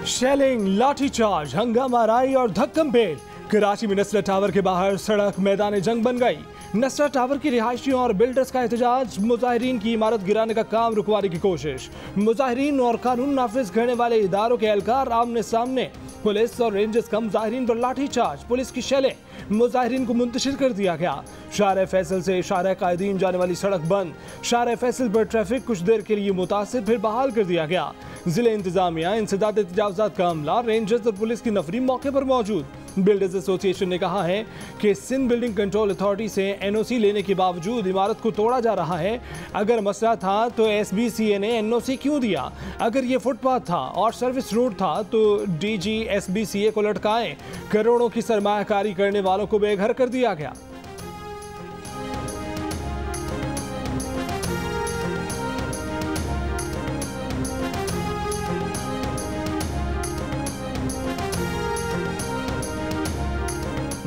Shelling, lathi charge, हंगामा राई और धक्कम पेल। कराची में नसरत टावर के बाहर सड़क मैदान जंग बन गई। नसरत टावर की रिहायशियों और बिल्डर्स का एहतजाज, मुजाहिरीन की इमारत गिराने का काम रुकवाने की कोशिश। मुजाहिरीन और कानून नाफिज करने वाले इदारों के एहलकार आमने सामने। पुलिस और रेंजर्स का मुजाहिरीन पर लाठीचार्ज, पुलिस की शेलें, मुजाहिरीन को मुंतशिर कर दिया गया। शाहरा फैसल से शाहरा कायदीन जाने वाली सड़क बंद। शाहरा फैसल पर ट्रैफिक कुछ देर के लिए मुतासिर, फिर बहाल कर दिया गया। जिले इंतजामिया, इंसदाद तजावुजात का अमला, रेंजर्स और पुलिस की नफरी मौके पर मौजूद। बिल्डर्स एसोसिएशन ने कहा है कि सिंध बिल्डिंग कंट्रोल अथॉरिटी से एनओसी लेने के बावजूद इमारत को तोड़ा जा रहा है। अगर मसला था तो एसबीसीए ने एनओसी क्यों दिया? अगर ये फुटपाथ था और सर्विस रोड था तो डीजी एसबीसीए को लटकाएं। करोड़ों की सरमायाकारी करने वालों को बेघर कर दिया गया।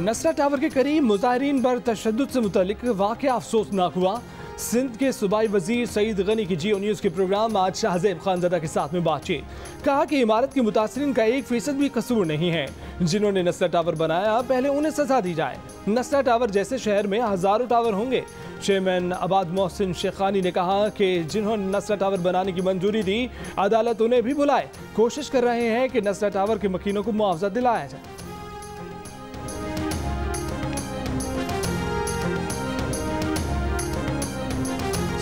नसरत टावर के करीब मुजाहिरीन पर तशद्दुद से मुतल्लिक वाक़या अफसोसनाक हुआ। सिंध के सूबाई वजीर सईद गनी की जियो न्यूज़ के प्रोग्राम आज शाहजेब खानज़दा के साथ में बातचीत। कहा कि इमारत के मुतासरीन का 1% भी कसूर नहीं है। जिन्होंने नसरत टावर बनाया पहले उन्हें सजा दी जाए। नसरत टावर जैसे शहर में हज़ारों टावर होंगे। चेयरमैन आबाद मोहसिन शेखानी ने कहा कि जिन्होंने नसरत टावर बनाने की मंजूरी दी, अदालत उन्हें भी बुलाए। कोशिश कर रहे हैं कि नसरत टावर के मकीनों को मुआवजा दिलाया जाए।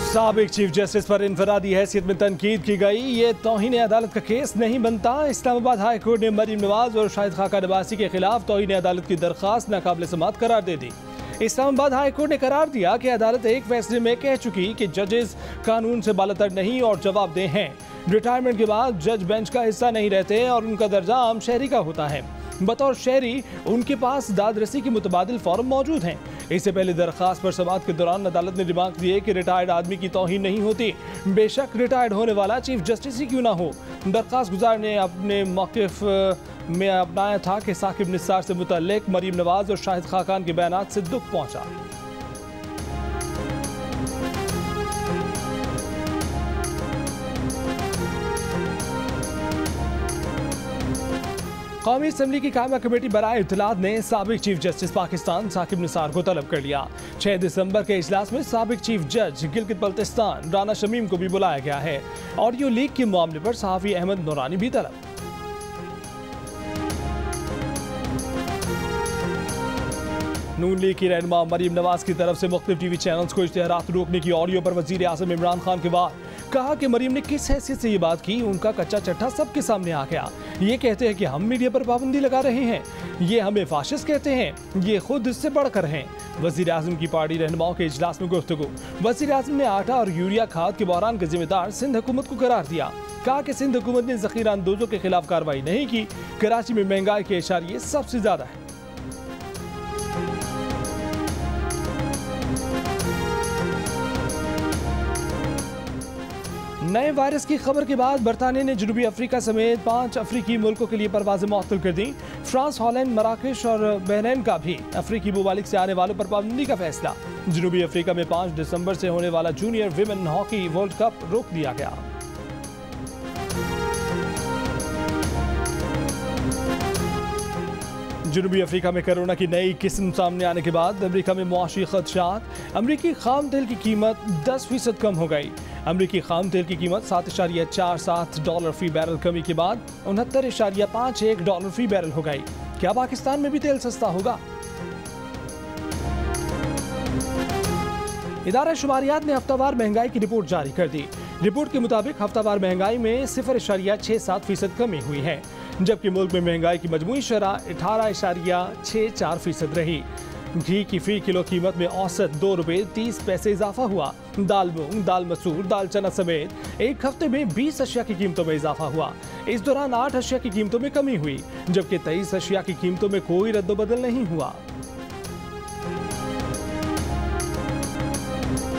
साबिक चीफ जस्टिस पर इनफरादी हैसियत में तनकीद की गई। ये तौहीन अदालत का केस नहीं बनता। इस्लामाबाद हाई कोर्ट ने मरीम नवाज और शाहिद खाका नवासी के खिलाफ तौहीन अदालत की दरख्वास्त नाकाबिल समाअत करार दे दी। इस्लामाबाद हाई कोर्ट ने करार दिया कि अदालत एक फैसले में कह चुकी कि जजेस कानून से बालातर नहीं और जवाबदेह हैं। रिटायरमेंट के बाद जज बेंच का हिस्सा नहीं रहते और उनका दर्जा आम शहरी का होता है। बतौर शहरी उनके पास दादरसी के मुतबादिल फॉर्म मौजूद हैं। इससे पहले दरखास्त पर समाअत के दौरान अदालत ने रिमार्क दिए कि रिटायर्ड आदमी की तौहीन नहीं होती, बेशक रिटायर्ड होने वाला चीफ जस्टिस ही क्यों ना हो। दरखास्त गुजार ने अपने मौक़िफ़ में अपनाया था कि साकिब निसार से मुतल्लिक मरीम नवाज और शाहिद खाकान के बयानात से दुख पहुंचा। कौमी असम्बली की कायमा कमेटी बराए इत्तलात ने साबिक चीफ जस्टिस पाकिस्तान साकिब निसार को तलब कर लिया। 6 दिसंबर के इजलास में साबिक चीफ जज गिलगित बल्तिस्तान राना शमीम को भी बुलाया गया है। ऑडियो लीक के मामले पर सहाफ़ी अहमद नूरानी भी तलब। नून लीग की रहनुमा मरीम नवाज की तरफ से मुख्तलिफ टीवी चैनल्स को इश्तिहारात रोकने की ऑडियो पर वजीर आज़म इमरान खान के बाद कहा कि मरीम ने किस हैसियत से ये बात की, उनका कच्चा चट्टा सबके सामने आ गया। ये कहते हैं कि हम मीडिया पर पाबंदी लगा रहे हैं, ये हमें फाशिस्ट कहते हैं, ये खुद इससे बढ़कर हैं। वजीर आज़म की पार्टी रहनुमाओं के इजलास में गुफ्तगू। वजीर आज़म ने आटा और यूरिया खाद के बहरान का जिम्मेदार सिंध हुकूमत को करार दिया। कहा कि सिंध हुकूमत ने ज़ख़ीरा अंदोजों के खिलाफ कार्रवाई नहीं की। कराची में महंगाई के इशारे सबसे ज्यादा है। नए वायरस की खबर के बाद बरतानिया ने जनूबी अफ्रीका समेत 5 अफ्रीकी मुल्कों के लिए परवाजें मुअत्तल कर दी। फ्रांस, हॉलैंड, मराकेश और बहरीन का भी अफ्रीकी ममालिक से आने वालों पर पाबंदी का फैसला। जनूबी अफ्रीका में 5 दिसंबर से होने वाला junior women hockey world cup रोक दिया गया। जनूबी अफ्रीका में कोरोना की नई किस्म सामने आने के बाद अमेरिका में मुआशी खदशात। अमेरिकी खाम तेल की कीमत 10% कम हो गई। अमेरिकी खाम तेल की कीमत $7.47 फी बैरल कमी के बाद $69.51 फी बैरल हो गई। क्या पाकिस्तान में भी तेल सस्ता होगा? इदारा शुमारियात ने हफ्तावार महंगाई की रिपोर्ट जारी कर दी। रिपोर्ट के मुताबिक हफ्तावार महंगाई में 0.67% कमी हुई है, जबकि मुल्क में महंगाई की मजमूई शरह 18.64% रही। घी की फी किलो कीमत में औसत ₹2.30 इजाफा हुआ। दाल मूंग, दाल मसूर, दाल चना समेत एक हफ्ते में 20 अशिया की कीमतों में इजाफा हुआ। इस दौरान 8 अशिया की कीमतों में कमी हुई, जबकि 23 अशिया की कीमतों में कोई रद्दोबदल नहीं हुआ।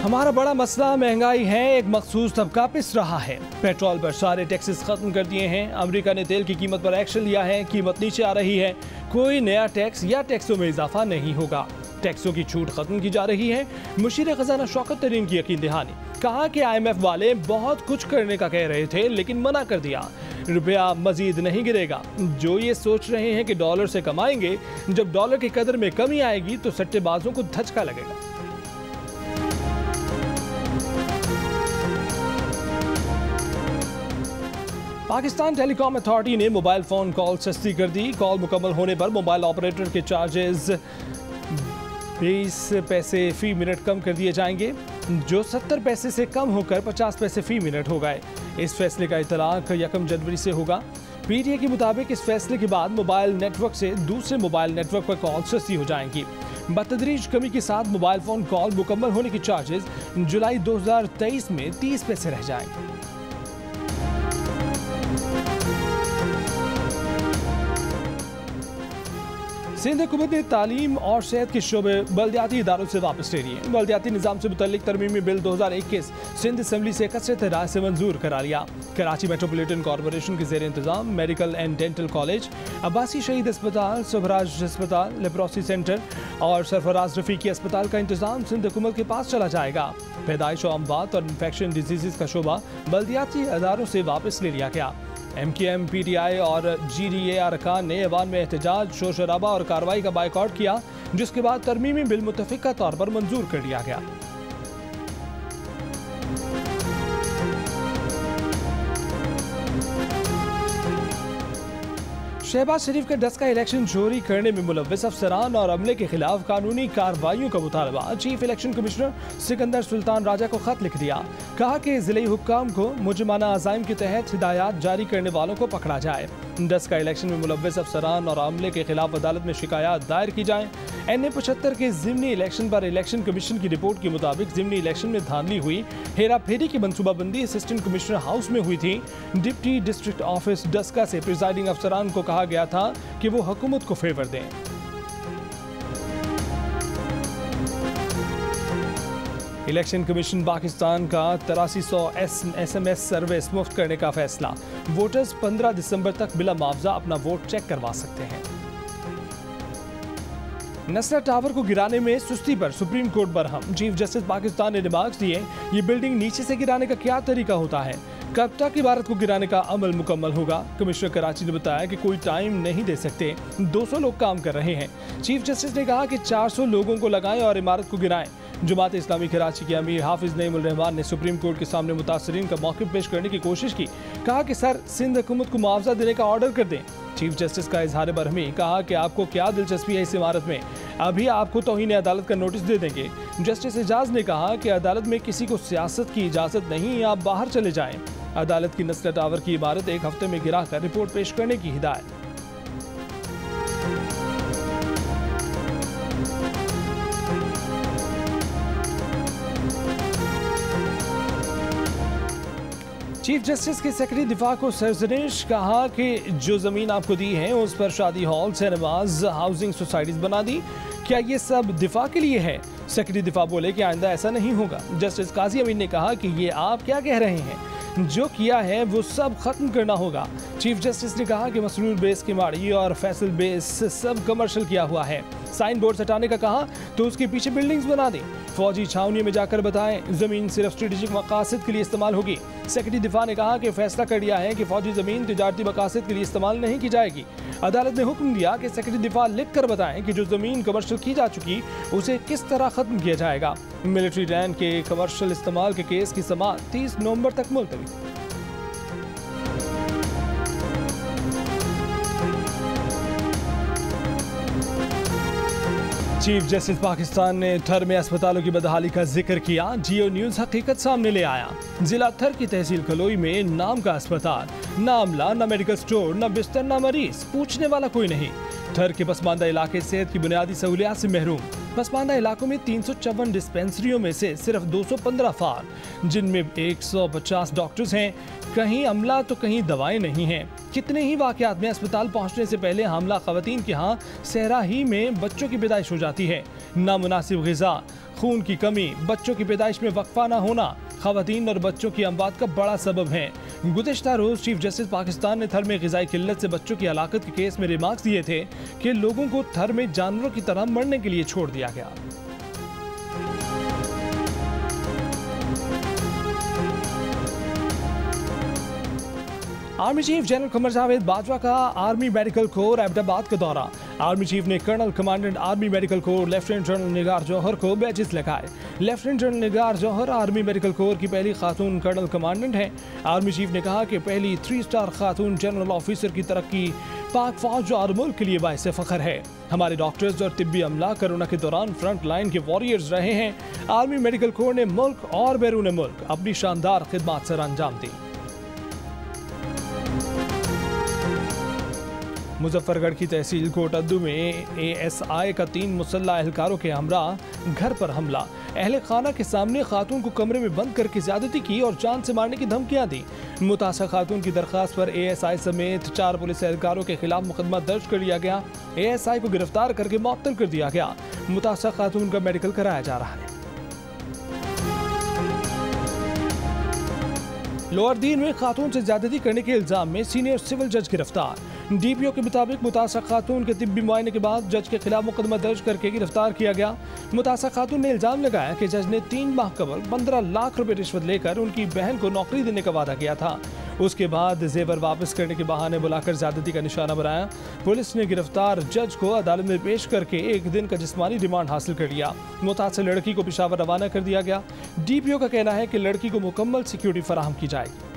हमारा बड़ा मसला महंगाई है। एक मखसूस तबका पिस रहा है। पेट्रोल पर सारे टैक्सेस खत्म कर दिए हैं। अमेरिका ने तेल की कीमत पर एक्शन लिया है, कीमत नीचे आ रही है। कोई नया टैक्स या टैक्सों में इजाफा नहीं होगा। टैक्सों की छूट खत्म की जा रही है। मुशीर खजाना शौकत तरीन की यकीन दहानी, कहा कि IMF वाले बहुत कुछ करने का कह रहे थे लेकिन मना कर दिया। रुपया मजीद नहीं गिरेगा। जो ये सोच रहे हैं कि डॉलर से कमाएंगे, जब डॉलर की कदर में कमी आएगी तो सट्टेबाजों को धचका लगेगा। पाकिस्तान टेलीकॉम अथॉरिटी ने मोबाइल फोन कॉल सस्ती कर दी। कॉल मुकम्मल होने पर मोबाइल ऑपरेटर के चार्जेस 20 पैसे फी मिनट कम कर दिए जाएंगे, जो 70 पैसे से कम होकर 50 पैसे फी मिनट हो गए। इस फैसले का इतलाक 1 जनवरी से होगा। PTA के मुताबिक इस फैसले के बाद मोबाइल नेटवर्क से दूसरे मोबाइल नेटवर्क पर कॉल सस्ती हो जाएंगी। बतदरीज कमी के साथ मोबाइल फोन कॉल मुकम्मल होने के चार्जेस जुलाई 2023 में 30 पैसे रह जाएंगे। सिंध हुकूमत ने तालीम और सेहत के शोबे बल्दियाती इदारों से वापस ले लिए। बल्दियाती निज़ाम से मुतल्लिक तरमीमी बिल 2021 सिंध असम्बली से कसरत राय से मंजूर करा लिया। कराची मेट्रोपॉलिटन कॉरपोरेशन के ज़ेर इंतजाम medical and dental college, Abbasi शहीद अस्पताल, सुभराज अस्पताल, लेप्रोसी सेंटर और सरफराज रफीकी अस्पताल का इंतजाम सिंध हुकूमत के पास चला जाएगा। पैदाइश और अमवात और इन्फेक्शन डिजीज़ का शोबा बल्दियाती इदारों से वापस ले लिया गया। MKM, PTI और GDA अरकान ने ऐवान में एहतजाज, शोर शराबा और कार्रवाई का बायकॉट किया, जिसके बाद तरमीमी बिल मुतफ़िका तौर पर मंजूर कर लिया गया। शहबाज शरीफ का डस्का इलेक्शन चोरी करने में मुलव्विस अफसरान और अमले के खिलाफ कानूनी कार्रवाइयों का मुतालबा। Chief election commissioner Sikandar Sultan Raja को खत लिख दिया। कहा कि जिले हुक्काम को मुजरिमाना अज़ाइम के तहत हिदायत जारी करने वालों को पकड़ा जाए। डस्का इलेक्शन में मुलव्विस अफसरान और अमले के खिलाफ अदालत में शिकायत दायर की जाए। NA 75 के ज़िमनी इलेक्शन पर इलेक्शन कमीशन की रिपोर्ट के मुताबिक ज़िमनी इलेक्शन में धांधली हुई। हेरा फेरी की मनसूबाबंदी असिस्टेंट कमिश्नर हाउस में हुई थी। डिप्टी डिस्ट्रिक्ट ऑफिस डस्का से प्रिजाइडिंग अफसरान को कहा गया था कि वो हुकूमत को फेवर दें। इलेक्शन कमीशन पाकिस्तान का 8300 SMS सर्विस मुफ्त करने का फैसला। वोटर्स 15 दिसंबर तक बिला मुआवजा अपना वोट चेक करवा सकते हैं। नसरा टावर को गिराने में सुस्ती पर supreme court Barham. Chief justice Pakistan ने रिमार्क्स दिए, ये बिल्डिंग नीचे से गिराने का क्या तरीका होता है, कब तक इमारत को गिराने का अमल मुकम्मल होगा। कमिश्नर कराची ने बताया कि कोई टाइम नहीं दे सकते, 200 लोग काम कर रहे हैं। चीफ जस्टिस ने कहा कि 400 लोगों को लगाएं और इमारत को गिराएं। जमात इस्लामी कराची के अमीर हाफिज नईमुल रहमान ने सुप्रीम कोर्ट के सामने मुतासरीन का मौक़िफ़ पेश करने की कोशिश की। कहा कि सर, सिंध हुकूमत को मुआवजा देने का ऑर्डर कर दें। चीफ जस्टिस का इजहार बरहमी, कहा कि आपको क्या दिलचस्पी है इस इमारत में, अभी आपको तौहीन अदालत का नोटिस दे देंगे। जस्टिस एजाज ने कहा कि अदालत में किसी को सियासत की इजाज़त नहीं, आप बाहर चले जाएं। अदालत की नसरा टावर की इमारत 1 हफ्ते में गिराकर रिपोर्ट पेश करने की हिदायत। चीफ जस्टिस के सेक्रेटरी दिफा को सरजनिश, कहा कि जो ज़मीन आपको दी है उस पर शादी हॉल, सिनेमाज, हाउसिंग सोसाइटीज बना दी, क्या ये सब दिफा के लिए है? सेक्रेटरी दिफा बोले कि आइंदा ऐसा नहीं होगा। जस्टिस काजी अमीन ने कहा कि ये आप क्या कह रहे हैं, जो किया है वो सब खत्म करना होगा। चीफ जस्टिस ने कहा कि मसरूर बेस किमाड़ी और फैसल बेस सब कमर्शियल किया हुआ है। साइन बोर्ड हटाने का कहा तो उसके पीछे बिल्डिंग्स बना दें। फौजी छावनी में जाकर बताएं जमीन सिर्फ स्ट्रेटेजिक मकासद के लिए इस्तेमाल होगी। सेक्रेटरी दिफा ने कहा कि फैसला कर लिया है कि फौजी जमीन तिजारती मकासद के लिए इस्तेमाल नहीं की जाएगी। अदालत ने हुक्म दिया कि सेक्रेटरी दिफा लिख कर बताएं कि जो जमीन कमर्शियल की जा चुकी उसे किस तरह खत्म किया जाएगा। मिलिट्री लैंड के कमर्शियल इस्तेमाल के केस की समाअत 30 नवंबर तक मुलतवी। चीफ जस्टिस पाकिस्तान ने थर में अस्पतालों की बदहाली का जिक्र किया। जियो न्यूज़ हकीकत सामने ले आया। जिला थर की तहसील कलोई में नाम का अस्पताल, न अमला, न मेडिकल स्टोर, न बिस्तर, न मरीज, पूछने वाला कोई नहीं। थर के पसमानदा इलाके सेहत की बुनियादी सहूलियात से महरूम। पसमानदा इलाकों में 354 डिस्पेंसरियों में से सिर्फ 215 फार, जिनमें 150 डॉक्टर्स हैं, कहीं अमला तो कहीं दवाएं नहीं हैं। कितने ही वाकयात में अस्पताल पहुंचने से पहले हामला खवातीन के यहाँ सहरा ही में बच्चों की पैदाइश हो जाती है। नामुनासिब ग़िज़ा, खून की कमी, बच्चों की पैदाइश में वक्फा न होना, खवातीन और बच्चों की अमवात का बड़ा सबब हैं। गुज़िश्ता रोज चीफ जस्टिस पाकिस्तान ने थर में ग़िज़ाई किल्लत से बच्चों की हलाकत के केस में रिमार्क्स दिए थे कि लोगों को थर में जानवरों की तरह मरने के लिए छोड़ दिया गया। Army chief general Qamar Javed Bajwa का आर्मी मेडिकल कोर अहमदाबाद का दौरा। आर्मी चीफ ने colonel commandant army medical corps lieutenant general Nigar Johar को बैचेस लगाए। Lieutenant general Nigar Johar army medical corps की पहली खातून कर्नल कमांडेंट हैं। आर्मी चीफ ने कहा कि पहली 3 स्टार खातून जनरल ऑफिसर की तरक्की पाक फौज और मुल्क के लिए बाइस फख्र है। हमारे डॉक्टर्स और तिब्बी अमला कोरोना के दौरान फ्रंट लाइन के वॉरियर्स रहे हैं। आर्मी मेडिकल कोर ने मुल्क और बैरून मुल्क अपनी शानदार खिदमत सर अंजाम दी। मुजफ्फरगढ़ की तहसील कोटद्दू में ASI का 3 मुसल्ला एहलकारों के हमरा घर पर हमला। अहले खाना के सामने खातून को कमरे में बंद करके ज्यादती की और जान से मारने की धमकियां दी। मुतासर खातून की दरखास्त पर ASI समेत 4 पुलिस एहलकारों के खिलाफ मुकदमा दर्ज कर लिया गया। ASI को गिरफ्तार करके मुअत्तल कर दिया गया। मुतासर खातून का मेडिकल कराया जा रहा है। लोअर दीन में खातून से ज्यादती करने के इल्जाम में सीनियर सिविल जज गिरफ्तार। DPO के मुताबिक मुतासर खातून के तिब्बी मुआयने के बाद जज के खिलाफ मुकदमा दर्ज करके गिरफ्तार किया गया। मुतासर खातून ने इल्जाम लगाया कि जज ने 3 माह कबल 15 लाख रुपए रिश्वत लेकर उनकी बहन को नौकरी देने का वादा किया था। उसके बाद जेवर वापस करने के बहाने बुलाकर ज्यादती का निशाना बनाया। पुलिस ने गिरफ्तार जज को अदालत में पेश करके 1 दिन का जिस्मानी रिमांड हासिल कर लिया। मुतासर लड़की को पेशावर रवाना कर दिया गया। DPO का कहना है कि लड़की को मुकम्मल सिक्योरिटी फराहम की जाएगी।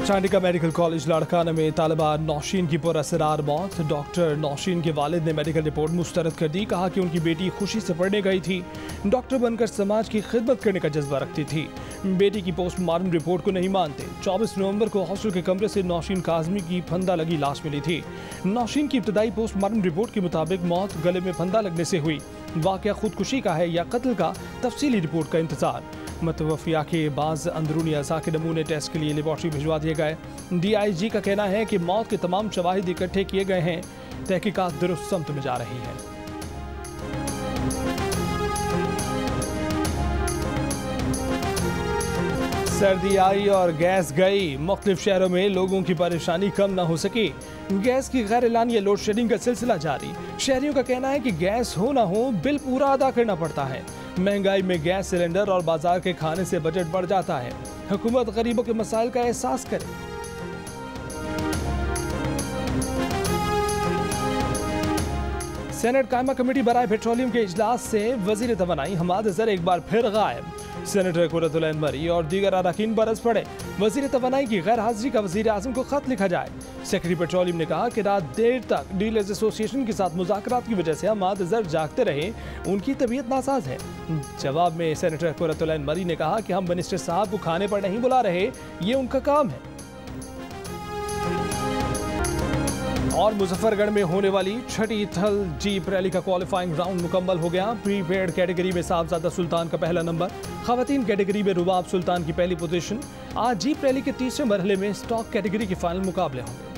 चांडिका मेडिकल कॉलेज लाड़काना में तालिबा नौशीन की पुरअसरार मौत। डॉक्टर नौशीन के वालिद ने मेडिकल रिपोर्ट मुस्तरद कर दी। कहा कि उनकी बेटी खुशी से पढ़ने गई थी। डॉक्टर बनकर समाज की खिदमत करने का जज्बा रखती थी। बेटी की पोस्टमार्टम रिपोर्ट को नहीं मानते। 24 नवंबर को हॉस्टल के कमरे से नौशीन काजमी की फंदा लगी लाश मिली थी। नौशीन की इब्तदाई पोस्टमार्टम रिपोर्ट के मुताबिक मौत गले में फंदा लगने से हुई। वाकया खुदकुशी का है या कत्ल का, तफसीली रिपोर्ट का इंतजार। मतवफिया के बाज़ अंदरूनी अज़ा के नमूने टेस्ट के लिए लेबॉर्ट्री भिजवा दिए गए। DIG का कहना है कि मौत के तमाम शवाहिद इकट्ठे किए गए हैं। तहकीकात दुरुस्त समत में जा रही है। सर्दी आई और गैस गई। मुख्तलिफ शहरों में लोगों की परेशानी कम न हो सकी। गैस की गैर एलानिया लोड शेडिंग का सिलसिला जारी। शहरियों का कहना है कि गैस हो ना हो बिल पूरा अदा करना पड़ता है। महंगाई में गैस सिलेंडर और बाजार के खाने से बजट बढ़ जाता है। हुकूमत गरीबों के मसाइल का एहसास करे। सेनेट कायमा कमेटी बराए पेट्रोलियम के इजलास से वजीर तवानाई हमाद अजहर एक बार फिर गायब। सेनेटर कुर्रतुल ऐन मरी और दीगर अरकान बरस पड़े। वजीर तवानाई की गैर हाजिरी का वजीर आजम को खत लिखा जाए। सेक्रेटरी पेट्रोलियम ने कहा कि रात देर तक डीलर्स एसोसिएशन के साथ मुज़ाकरात की वजह से हमाद अजहर जागते रहे। उनकी तबीयत नासाज है। जवाब में सेनेटर कुर्रतुल ऐन मरी ने कहा कि हम मिनिस्टर साहब को खाने पर नहीं बुला रहे, ये उनका काम है। और मुजफ्फरगढ़ में होने वाली छठी थल जीप रैली का क्वालिफाइंग राउंड मुकम्मल हो गया। प्रीपेड कैटेगरी में साहबजादा सुल्तान का पहला नंबर, खवातीन कैटेगरी में रुबाब सुल्तान की पहली पोजीशन। आज जीप रैली के तीसरे मरहले में स्टॉक कैटेगरी के फाइनल मुकाबले होंगे।